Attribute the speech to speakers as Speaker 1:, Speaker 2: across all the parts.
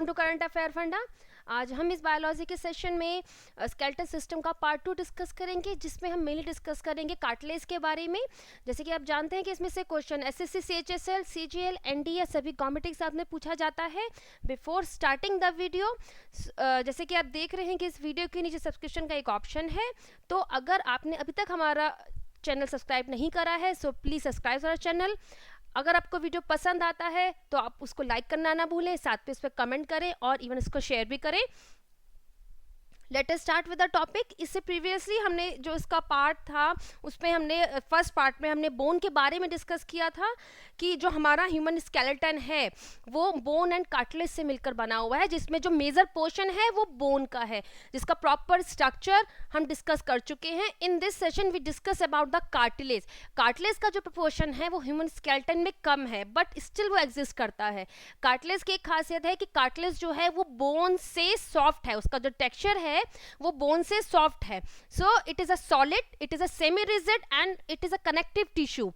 Speaker 1: Welcome to current affair फंडा। आज हम इस बायोलॉजी के सेशन में स्केलेटल सिस्टम का पार्ट 2 डिस्कस करेंगे, जिसमें हम मेनली डिस्कस करेंगे कार्टिलेज के बारे में। जैसे कि आप जानते हैं कि इसमें से question SSC, CHSL, CGL, NDA सभी कॉम्पिटिटिव एग्जाम में पूछा जाता है। बिफोर स्टार्टिंग द वीडियो, जैसे कि आप देख रहे हैं कि इस वीडियो के नीचे सब्सक्रिप्शन का एक ऑप्शन है, तो अगर आपने अभी तक हमारा चैनल सब्सक्राइब नहीं करा है so please subscribe our channel. अगर आपको वीडियो पसंद आता है तो आप उसको लाइक करना ना भूलें, साथ में इस पर कमेंट करें और इवन इसको शेयर भी करें। Let us start with the topic. इससे प्रीवियसली हमने जो इसका पार्ट था उसमें हमने फर्स्ट पार्ट में हमने बोन के बारे में डिस्कस किया था कि जो हमारा ह्यूमन स्केलेटन है वो बोन एंड कार्टिलेज से मिलकर बना हुआ है, जिसमें जो मेजर पोर्शन है वो बोन का है, जिसका प्रॉपर स्ट्रक्चर हम डिस्कस कर चुके हैं। In this session we discuss about the cartilage. Cartilage का जो प्रोपोर्शन है वो ह्यूमन स्केलेटन में कम है, बट स्टिल वो एग्जिस्ट करता है। कार्टिलेज की एक खासियत है कि कार्टिलेज जो है वो बोन से सॉफ्ट है, उसका जो टेक्सचर है वो बोन से सॉफ्ट है। So it is a solid, it is a semi rigid and it is a connective tissue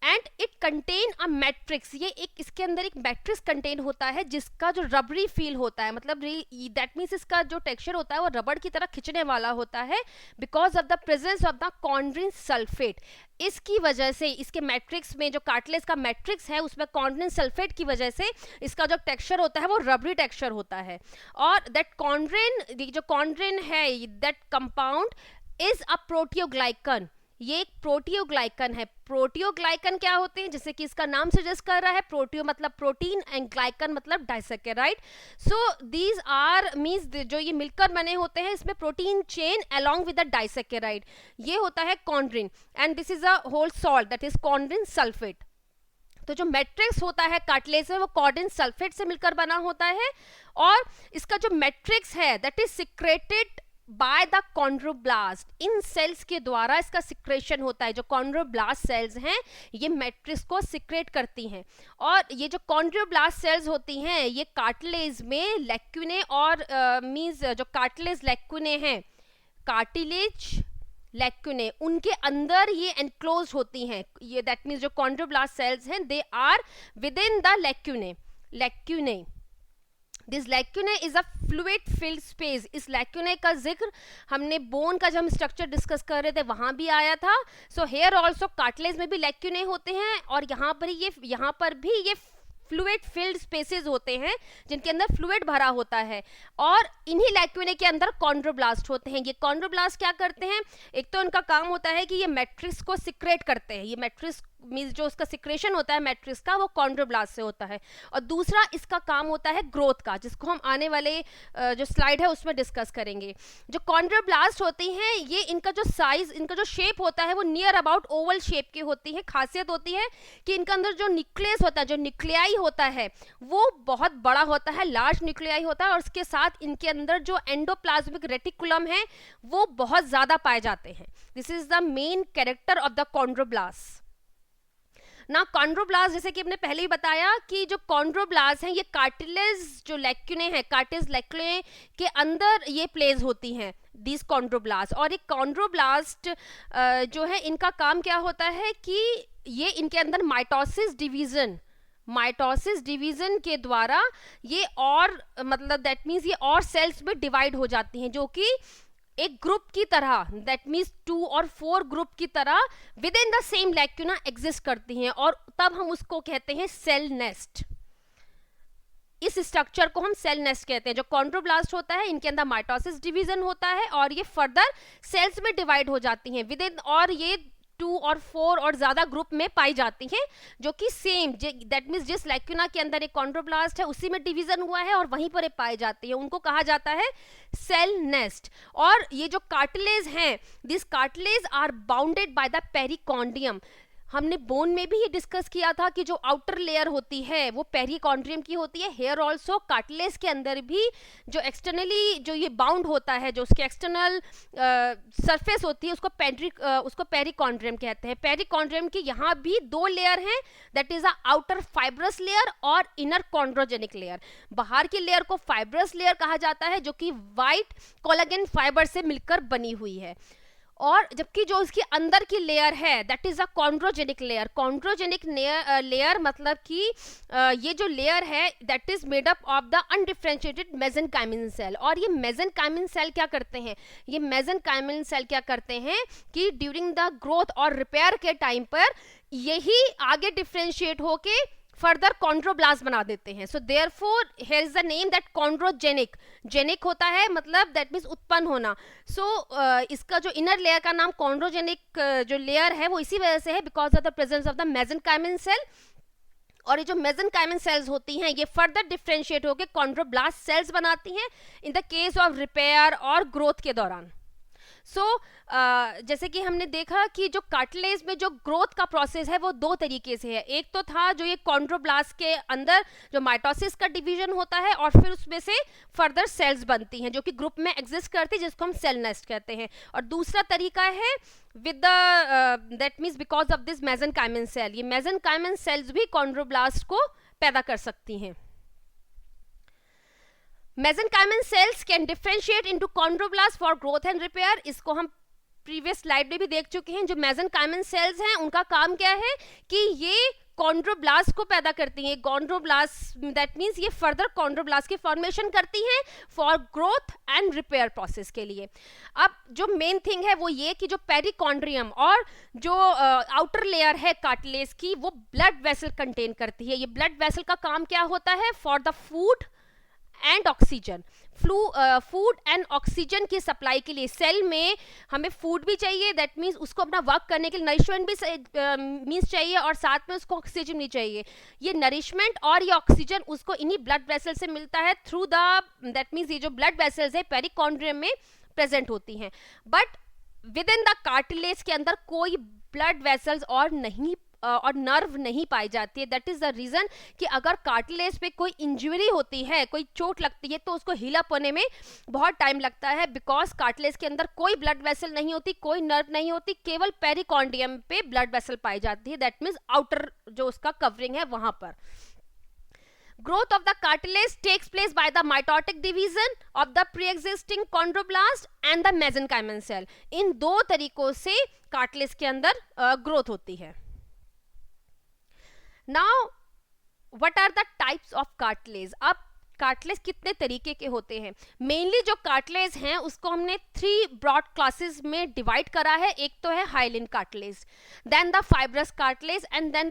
Speaker 1: and it contain a matrix. ये एक इसके अंदर एक मैट्रिक्स कंटेन होता है जिसका जो रबरी फील होता है, मतलब दैट मीन्स इसका जो टेक्सचर होता है वो रबड़ की तरह खिंचने वाला होता है because of the presence of the chondrin sulphate. इसकी वजह से इसके मैट्रिक्स में जो कार्टिलेज का मैट्रिक्स है उसमें कॉन्ड्रिन सल्फेट की वजह से इसका जो टेक्सचर होता है वो रबरी टेक्सचर होता है। और दैट कॉन्ड्रिन, जो कॉन्ड्रिन है, दैट कंपाउंड इज अ प्रोटियोग्लाइकन। ये एक प्रोटियोग्लाइकन है। प्रोटियोग्लाइकन क्या होते हैं, जैसे कि इसका नाम सजेस्ट कर रहा है, प्रोटियो मतलब प्रोटीन एंड ग्लाइकन मतलब disaccharide. So these are means जो ये मिलकर बने होते हैं इसमें protein chain along with the disaccharide, ये होता है chondrin and this is a whole salt that is chondrin sulphate. तो जो मैट्रिक्स होता है कार्टिलेज में वो कॉन्ड्रिन सल्फेट से मिलकर बना होता है और इसका जो मैट्रिक्स है that is secreted by the chondroblast. इन सेल्स के द्वारा इसका सिक्रेशन होता है। जो कॉन्ड्रोब्लास्ट सेल्स हैं ये मैट्रिक्स को सिक्रेट करती हैं और ये जो कॉन्ड्रोब्लास्ट सेल्स होती हैं ये कार्टिलेज में लैक्यूने और मींस जो कार्टिलेज लैक्यूने हैं, कार्टिलेज लैक्यूने, उनके अंदर ये एनक्लोज होती हैं। ये दैट मीन्स जो कॉन्ड्रोब्लास्ट सेल्स हैं they are within the lacunae. This lacunae is a fluid filled space. इस लैक्यूने का जिक्र हमने बोन का जब हम स्ट्रक्चर डिस्कस कर रहे थे वहां भी आया था। सो हेयर ऑल्सो कार्टिलेज में भी लैक्यूने होते हैं और यहाँ पर भी ये फ्लूइड फिल्ड स्पेसेस होते हैं जिनके अंदर फ्लूइड भरा होता है और इन्हीं लैक्यूने के अंदर कॉन्ड्रोब्लास्ट होते हैं। ये कॉन्ड्रोब्लास्ट क्या करते हैं, एक तो उनका काम होता है कि ये मैट्रिक्स को सिक्रेट करते हैं। ये मैट्रिक्स मीन्स जो उसका सिक्रेशन होता है मैट्रिक्स का वो कॉन्ड्रोब्लास्ट से होता है। और दूसरा इसका काम होता है ग्रोथ का, जिसको हम आने वाले जो स्लाइड है उसमें डिस्कस करेंगे। जो कॉन्ड्रोब्लास्ट होती हैं ये इनका जो साइज, इनका जो शेप होता है वो नियर अबाउट ओवल शेप की होती है। खासियत होती है कि इनके अंदर जो न्यूक्लियस होता है, जो न्यूक्लियाई होता है वो बहुत बड़ा होता है, लार्ज न्यूक्लियाई होता है और उसके साथ इनके अंदर जो एंडोप्लाज्मिक रेटिकुलम है वो बहुत ज्यादा पाए जाते हैं। This is the main character of the chondroblast. ना कॉन्ड्रोब्लास्ट, जैसे कि हमने पहले ही बताया कि जो कॉन्ड्रोब्लास्ट हैं ये कार्टिलेज जो लैक्यूने हैं, कार्टिलेज लैक्यूने के अंदर ये प्लेस होती हैं दिस कॉन्ड्रोब्लास्ट। और एक कॉन्ड्रोब्लास्ट जो है इनका काम क्या होता है कि ये इनके अंदर माइटोसिस डिवीजन के द्वारा ये और मतलब दैट मीन्स ये और सेल्स में डिवाइड हो जाती हैं, जो कि एक ग्रुप की तरह, दैट मीन्स 2 और 4 ग्रुप की तरह with in the same lacuna exist करती हैं और तब हम उसको कहते हैं सेल नेस्ट। इस स्ट्रक्चर को हम सेल नेस्ट कहते हैं। जो कॉन्ड्रोब्लास्ट होता है इनके अंदर माइटोसिस डिवीजन होता है और ये फर्दर सेल्स में डिवाइड हो जाती हैं विद इन, और ये 2 और 4 और ज्यादा ग्रुप में पाई जाती हैं, जो कि सेम दैट मीन्स जिस लैक्यूना के अंदर एक कॉन्ड्रोब्लास्ट है उसी में डिवीजन हुआ है और वहीं पर पाई जाती है, उनको कहा जाता है सेल नेस्ट। और ये जो कार्टिलेज हैं, this cartilage are bounded by the perichondrium. हमने बोन में भी ये डिस्कस किया था कि जो आउटर लेयर होती है वो पेरिकॉन्ड्रियम की होती है। हेयर ऑल्सो कार्टिलेज के अंदर भी जो एक्सटर्नली जो ये बाउंड होता है, जो उसकी एक्सटर्नल सरफेस होती है उसको पेरिकॉन्ड्रियम कहते हैं। पेरिकॉन्ड्रियम की यहाँ भी 2 लेयर हैं, that is a outer fibrous layer और इनर कॉन्ड्रोजेनिक लेयर। बाहर की लेयर को फाइब्रस लेयर कहा जाता है जो कि व्हाइट कोलाजन फाइबर से मिलकर बनी हुई है और जबकि जो उसकी अंदर की लेयर है that is a chondrogenic layer. Chondrogenic layer मतलब कि ये जो लेयर है that is made up of the undifferentiated mesenchymal cell. और ये मेसेनकाइमिन सेल क्या करते हैं, ये मेसेनकाइमिन सेल क्या करते हैं कि ड्यूरिंग द ग्रोथ और रिपेयर के टाइम पर यही आगे डिफरेंशिएट होके फर्दर कॉन्ड्रोब्लास्ट बना देते हैं. So therefore here is the name that chondrogenic. Genic होता है मतलब दैट मीन्स उत्पन्न होना. सो इसका जो इनर लेयर का नाम कॉन्ड्रोजेनिक जो लेयर है वो इसी वजह से है, because of the presence of the mesenchymal cell. और ये जो मेसेनकाइमिन सेल्स होती हैं ये फर्दर डिफरेंशिएट होकर कॉन्ड्रोब्लास्ट सेल्स बनाती हैं in the case of repair और ग्रोथ के दौरान. सो जैसे कि हमने देखा कि जो कार्टिलेज में जो ग्रोथ का प्रोसेस है वो दो तरीके से है. एक तो था जो ये कॉन्ड्रोब्लास्ट के अंदर जो माइटोसिस का डिवीजन होता है और फिर उसमें से फर्दर सेल्स बनती हैं जो कि ग्रुप में एग्जिस्ट करती है जिसको हम सेल नेस्ट कहते हैं. और दूसरा तरीका है with the that means because of this mesenchymal cell. ये मेसेनकाइमिन सेल्स भी कॉन्ड्रोब्लास्ट को पैदा कर सकती हैं. Mesenchymal cells can differentiate into chondroblast for growth and repair. इसको हम प्रीवियस स्लाइड में भी देख चुके हैं. जो मेसेनकाइमिन सेल्स हैं उनका काम क्या है कि ये कॉन्ड्रोब्लास्ट को पैदा करती हैं. कॉन्ड्रोब्लास्ट दैट मीन्स ये फर्दर कॉन्ड्रोब्लास्ट की फॉर्मेशन करती हैं for growth and repair process के लिए. अब जो मेन थिंग है वो ये कि जो पेरिकॉन्ड्रियम और जो आउटर लेयर है कार्टिलेज की वो ब्लड वेसल कंटेन करती है. ये ब्लड वेसल का काम क्या होता है, for the food and oxygen. Food and oxygen की सप्लाई के लिए सेल में हमें फूड भी चाहिए, दैट मीन्स उसको अपना वर्क करने के लिए नरिशमेंट भी मीन्स चाहिए और साथ में उसको ऑक्सीजन भी चाहिए. ये नरिशमेंट और ये ऑक्सीजन उसको इन्हीं ब्लड वेसल से मिलता है थ्रू द दैट मीन्स ये जो ब्लड वेसल्स है पेरिकॉन्ड्रियम में प्रेजेंट होती हैं. But with in the cartilage के अंदर कोई ब्लड वेसल्स और नर्व नहीं पाई जाती है. दैट इज द रीजन कि अगर कार्टिलेज पे कोई इंजरी होती है, कोई चोट लगती है तो उसको हील अप होने में बहुत टाइम लगता है, बिकॉज कार्टिलेज के अंदर कोई ब्लड वेसल नहीं होती, कोई नर्व नहीं होती, केवल पेरिकॉन्ड्रियम पे ब्लड वेसल पाई जाती है. दैट मीन्स आउटर जो उसका कवरिंग है वहां पर. Growth of the cartilage takes place by the mitotic division of the pre-existing chondroblast and the mesenchymal cell. इन दो तरीकों से कार्टिलेज के अंदर ग्रोथ होती है. Now, what are the types of cartilage? अब कार्टिलेज कितने तरीके के होते हैं. मेनली जो कार्टिलेज हैं उसको हमने 3 ब्रॉड क्लासेस में डिवाइड करा है. एक तो है hyaline cartilage, then the fibrous cartilage and then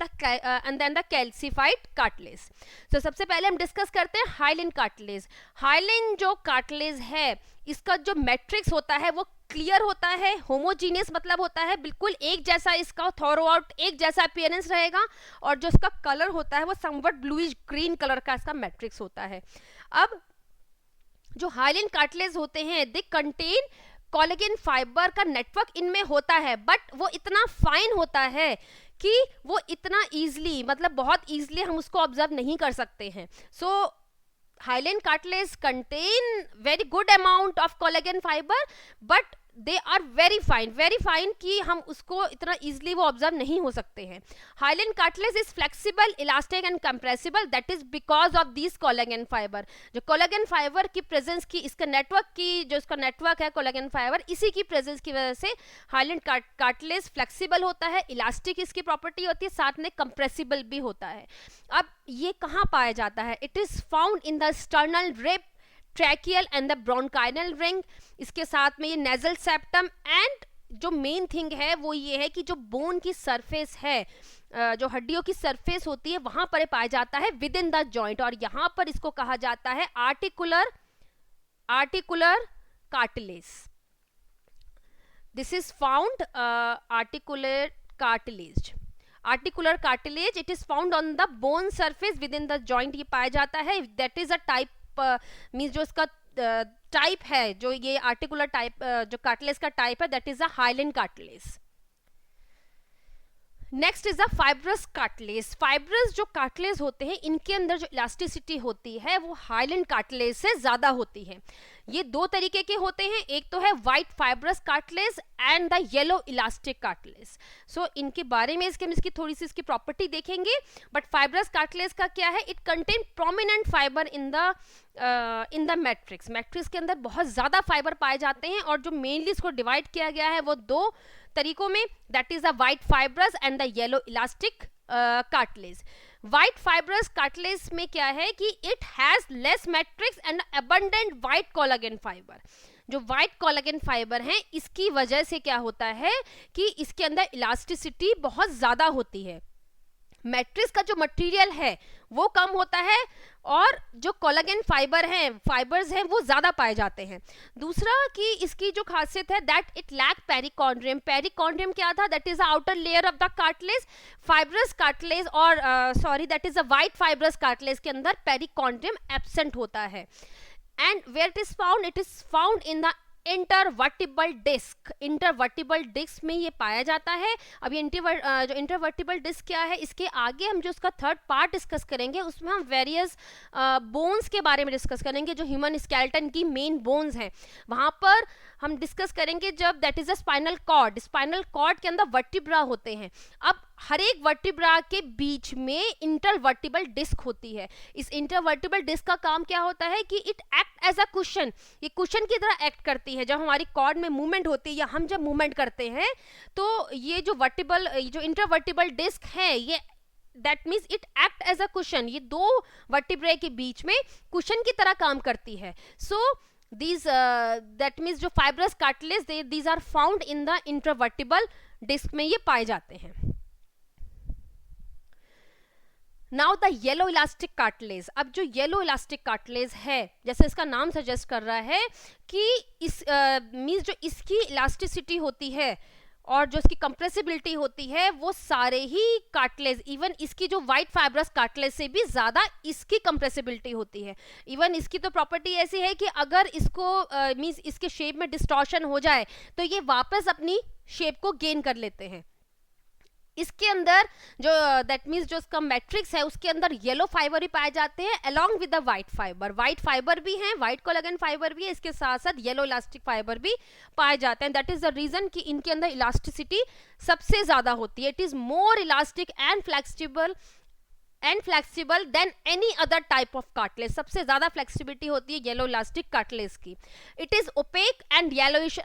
Speaker 1: the calcified cartilage. तो सबसे पहले हम डिस्कस करते हैं हाइलिन कार्टिलेज. हाइलिन जो कार्टिलेज है इसका जो मैट्रिक्स होता है वो क्लियर होता है, होमोजीनियस मतलब होता है बिल्कुल एक जैसा, इसका थ्रू आउट एक जैसा अपीयरेंस रहेगा, और जो इसका कलर होता है वो समवट ब्लूइश ग्रीन कलर का इसका मैट्रिक्स होता है. अब जो हाइलिन कार्टिलेज होते हैं दे कंटेन कोलेजन फाइबर का नेटवर्क इनमें होता है, बट वो इतना फाइन होता है कि वो इतना इजीली मतलब बहुत इजीली हम उसको ऑब्जर्व नहीं कर सकते हैं. So hyaline cartilage contain very good amount of collagen fibre, but they are very fine कि हम उसको इतना इजीली वो ऑब्जर्व नहीं हो सकते हैं. Hyaline cartilage is flexible, elastic and compressible. That is because of this collagen fibre. जो कोलेजन फाइबर की प्रेजेंस की इसका नेटवर्क की जो इसका नेटवर्क है कोलेजन फाइबर, इसी की प्रेजेंस की वजह से हाइलिन कार्टिलेज फ्लेक्सिबल होता है, इलास्टिक इसकी प्रॉपर्टी होती है, साथ में कंप्रेसिबल भी होता है. अब ये कहाँ पाया जाता है? It is found in the sternal rib, tracheal and the bronchial ring. इसके साथ में ये नेजल सेप्टम, एंड जो मेन थिंग है वो ये है कि जो बोन की सरफेस है, जो हड्डियों की सरफेस होती है वहां पर पाया जाता है विद इन द जॉइंट, और यहां पर इसको कहा जाता है articular cartilage. This is found articular cartilage. It is found on the bone surface with in the joint, ये पाया जाता है. That is a type means जो इसका टाइप है, जो ये आर्टिकुलर टाइप जो कार्टिलेज का टाइप है, that is a hyaline cartilage. Next is a fibrous cartilage. Fibrous जो कार्टिलेज होते हैं इनके अंदर जो इलास्टिसिटी होती है वो हाइलिन कार्टिलेज से ज्यादा होती है. ये दो तरीके के होते हैं, एक तो है white fibrous cartilage and the yellow elastic cartilage. So इनके बारे में इसकी थोड़ी सी इसकी प्रॉपर्टी देखेंगे। बट फाइब्रस कार्टिलेज का क्या है, it contain prominent fibre in the matrix के अंदर बहुत ज़्यादा फाइबर पाए जाते हैं, और जो मेनली इसको डिवाइड किया गया है वो दो तरीकों में, that is the white fibrous and the yellow elastic cartilage. White fibrous cartilage में क्या है कि it has less matrix and abundant white collagen fibre. जो व्हाइट कोलागेन फाइबर हैं, इसकी वजह से क्या होता है कि इसके अंदर इलास्टिसिटी बहुत ज्यादा होती है। मैट्रिक्स का जो मटेरियल है वो कम होता है, और जो कोलागेन फाइबर्स हैं वो ज्यादा पाए जाते हैं। दूसरा कि इसकी जो खासियत है that it lack perichondrium. Perichondrium क्या था, that is the outer layer of the cartilage. Fibrous cartilage और that is the white fibrous cartilage के अंदर पेरिकॉन्ड्रियम एब्सेंट होता है। And where it is found in the intervertebral disc में ये पाया जाता है। अब ये जो इंटरवर्टिबल डिस्क क्या है, इसके आगे हम जो उसका थर्ड पार्ट डिस्कस करेंगे उसमें हम वेरियस बोन्स के बारे में डिस्कस करेंगे। जो ह्यूमन स्केलेटन की मेन बोन्स हैं वहां पर हम डिस्कस करेंगे, जब that is a spinal cord के अंदर वर्टिब्रा होते हैं। अब हर एक वर्टिब्रा के बीच में इंटरवर्टिबल डिस्क होती है। इस इंटरवर्टिबल डिस्क का काम क्या होता है कि it act as a cushion, ये कुशन की तरह एक्ट करती है। जब हमारी कॉर्ड में मूवमेंट होती है या हम जब मूवमेंट करते हैं तो ये जो इंटरवर्टिबल डिस्क है, ये that means it act as a cushion, ये दो वर्टिब्रे के बीच में कुशन की तरह काम करती है। सो that means जो fibrous cartilage these are found in the intervertebral disc में ये पाए जाते हैं। Now the yellow elastic cartilage. अब जो येलो इलास्टिक कार्टिलेज है, जैसे इसका नाम सजेस्ट कर रहा है कि इस मीन्स जो इसकी इलास्टिसिटी होती है और जो इसकी कंप्रेसिबिलिटी होती है वो सारे ही कार्टिलेज, इवन इसकी जो व्हाइट फाइब्रस कार्टिलेज से भी ज्यादा इसकी कंप्रेसिबिलिटी होती है। इवन इसकी तो प्रॉपर्टी ऐसी है कि अगर इसको मींस इसके शेप में डिस्टॉर्शन हो जाए तो ये वापस अपनी शेप को गेन कर लेते हैं। इसके अंदर जो दैट मीन्स जो इसका मैट्रिक्स है उसके अंदर येलो फाइबर भी पाए जाते हैं along with the white fibre भी हैं, व्हाइट कोलागेन फाइबर भी है, इसके साथ साथ येलो इलास्टिक फाइबर भी पाए जाते हैं। दैट इज द रीजन कि इनके अंदर इलास्टिसिटी सबसे ज्यादा होती है। It is more elastic and flexible than any other type of cartilage. सबसे ज्यादा फ्लेक्सिबिलिटी होती है येलो इलास्टिक कार्टिलेज की। It is opaque and yellowish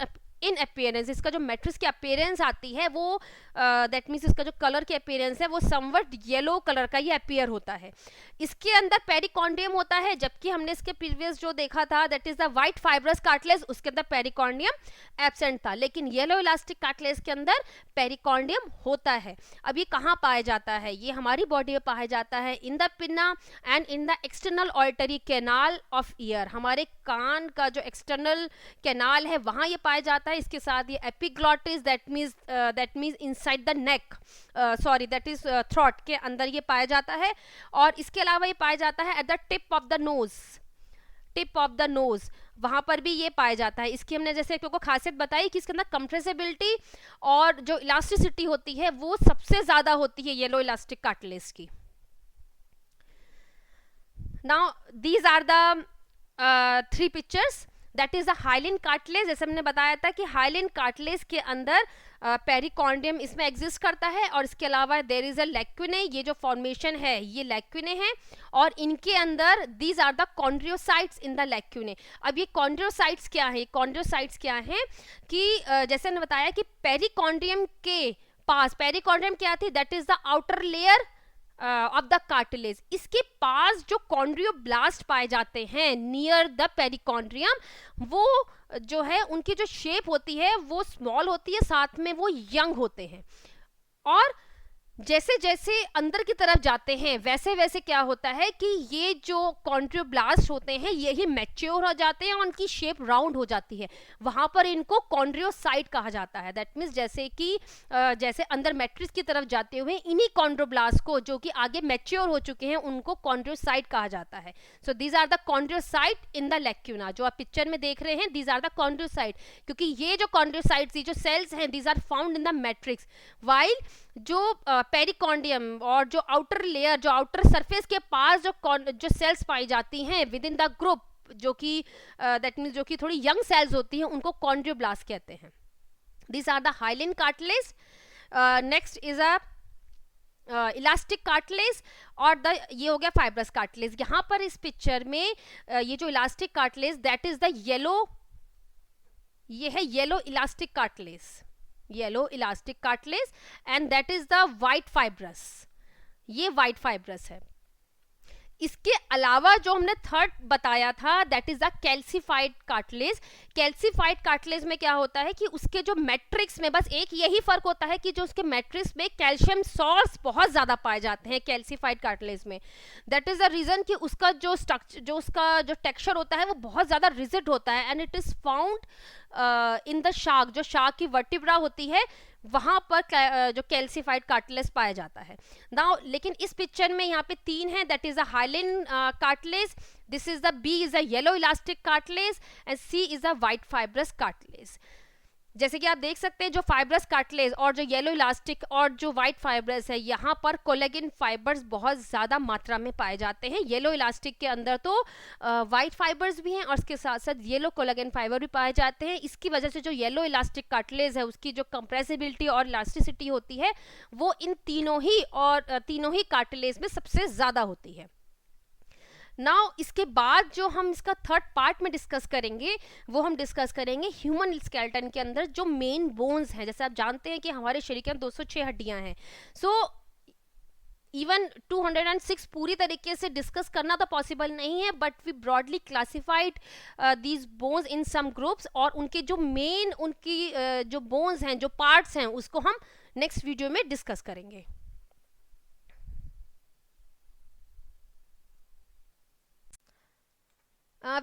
Speaker 1: in appearance. इसका जो मैट्रिक्स की अपीयरेंस आती है वो दैट मीन्स इसका जो कलर की अपीयरेंस है वो समवट येलो कलर का ये अपीयर होता है। इसके अंदर पेरिकॉन्डियम होता है, जबकि हमने इसके प्रीवियस जो देखा था that is the white fibrous cartilage, उसके अंदर पेरिकॉन्डियम एब्सेंट था, लेकिन येलो इलास्टिक कार्टिलेज के अंदर पेरिकॉन्डियम होता है। अब ये कहाँ पाया जाता है, ये हमारी बॉडी में पाया जाता है in the pinna and in the external auditory canal of year. हमारे कान का जो एक्सटर्नल कैनाल है वहां ये पाया जाता है। इसके साथ ये epiglottis that means inside the neck, that is throat के अंदर ये पाया जाता है। और इसके अलावा ये पाया जाता है at the tip of the nose, वहां पर भी ये पाया जाता है। इसकी हमने जैसे आपको खासियत बताई कि इसके अंदर कंप्रेसिबिलिटी और जो इलास्टिसिटी होती है वो सबसे ज्यादा होती है येलो इलास्टिक कार्टिलेज की। Now these are the 3 pictures. That is the hyaline cartilage. जैसे हमने बताया था कि हाइलिन कार्टिलेज के अंदर पेरिकॉन्डियम इसमें एग्जिस्ट करता है, और इसके अलावा देयर इज अ लैक्यूने। ये जो फॉर्मेशन है ये लैक्यूने है, और इनके अंदर these are the chondrocytes in the lacunae. अब ये कॉन्ड्रियोसाइट्स क्या है, कॉन्ड्रियोसाइट्स क्या है कि जैसे हमने बताया कि पेरिकॉन्डियम के पास, पेरिकॉन्डियम क्या थी, that is the outer layer of the cartilage. इसके पास जो कॉन्ड्रियोब्लास्ट पाए जाते हैं नियर द पेरिकॉन्ड्रियम, वो जो है उनकी जो शेप होती है वो स्मॉल होती है, साथ में वो यंग होते हैं। और जैसे जैसे अंदर की तरफ जाते हैं वैसे वैसे क्या होता है कि ये जो कॉन्ड्रियोब्लास्ट होते हैं यही मैच्योर हो जाते हैं, उनकी शेप राउंड हो जाती है। वहां पर इनको कॉन्ड्रियोसाइट कहा जाता है। दैट मीन्स जैसे कि जैसे अंदर मैट्रिक्स की तरफ जाते हुए इन्हीं कॉन्ड्रियोब्लास्ट को जो कि आगे मैच्योर हो चुके हैं उनको कॉन्ड्रियोसाइट कहा जाता है। So these are the chondrocyte in the lacuna. जो आप पिक्चर में देख रहे हैं दीज आर द कॉन्ड्रियोसाइट, क्योंकि ये जो कॉन्ड्रियोसाइट्स, ये जो सेल्स हैं, these are found in the matrix, while जो पेरिकॉन्डियम और जो आउटर लेयर, जो आउटर सरफेस के पास जो सेल्स पाई जाती हैं विद इन द ग्रुप जो कि दैट मीन्स जो कि थोड़ी यंग सेल्स होती हैं उनको कॉन्ड्रियोब्लास्ट कहते हैं. These are the hyaline cartilage. Next is a elastic cartilage और द ये हो गया फाइब्रस कार्टिलेज. यहाँ पर इस पिक्चर में ये जो elastic cartilage that is the yellow, ये है yellow elastic cartilage, yellow elastic cartilage and that is the white fibrous, ये वाइट फाइब्रस है. इसके अलावा जो हमने थर्ड बताया था that is the calcified cartilage. Calcified cartilage में क्या होता है कि उसके जो मैट्रिक्स में बस एक यही फर्क होता है कि जो उसके मैट्रिक्स में कैल्शियम सॉल्ट्स बहुत ज्यादा पाए जाते हैं कैल्सिफाइड कार्टिलेज में. दैट इज द रीजन कि उसका जो स्ट्रक्चर, जो उसका जो टेक्सचर होता है वो बहुत ज्यादा रिजिड होता है and it is found in the shark. जो शार्क की वर्टिब्रा होती है वहां पर जो कैल्सिफाइड कार्टिलेज पाया जाता है. नाउ लेकिन इस पिक्चर में यहाँ पे 3 है. That is the hyaline cartilage, this is the B is the yellow elastic cartilage and C is the white fibrous cartilage. जैसे कि आप देख सकते हैं जो फाइब्रस कार्टिलेज और जो येलो इलास्टिक और जो वाइट फाइब्रस है यहाँ पर कोलेजन फाइबर्स बहुत ज़्यादा मात्रा में पाए जाते हैं. येलो इलास्टिक के अंदर तो वाइट फाइबर्स भी हैं और उसके साथ साथ येलो कोलेजन फाइबर भी पाए जाते हैं. इसकी वजह से जो येलो इलास्टिक कार्टिलेज है उसकी जो कंप्रेसिबिलिटी और इलास्टिसिटी होती है वो इन तीनों ही कार्टिलेज में सबसे ज़्यादा होती है. नाउ इसके बाद जो हम इसका थर्ड पार्ट में डिस्कस करेंगे वो हम डिस्कस करेंगे ह्यूमन स्केलेटन के अंदर जो मेन बोन्स हैं. जैसे आप जानते हैं कि हमारे शरीर के अंदर 206 हड्डियां हैं. सो इवन 206 पूरी तरीके से डिस्कस करना तो पॉसिबल नहीं है but we broadly classified these bones in some groups और उनके जो मेन उनकी जो बोन्स हैं, जो पार्ट्स हैं, उसको हम नेक्स्ट वीडियो में डिस्कस करेंगे.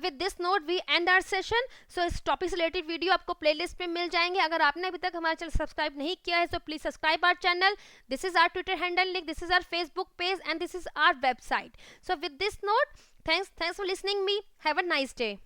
Speaker 1: With this note we end our session. So इस टॉपिक से रिलेटेड वीडियो आपको प्लेलिस्ट पे मिल जाएंगे. अगर आपने अभी तक हमारा चैनल सब्सक्राइब नहीं किया है तो please subscribe our channel. This is our Twitter handle link, this is our Facebook page and this is our website. So with this note, thanks for listening me. Have a nice day.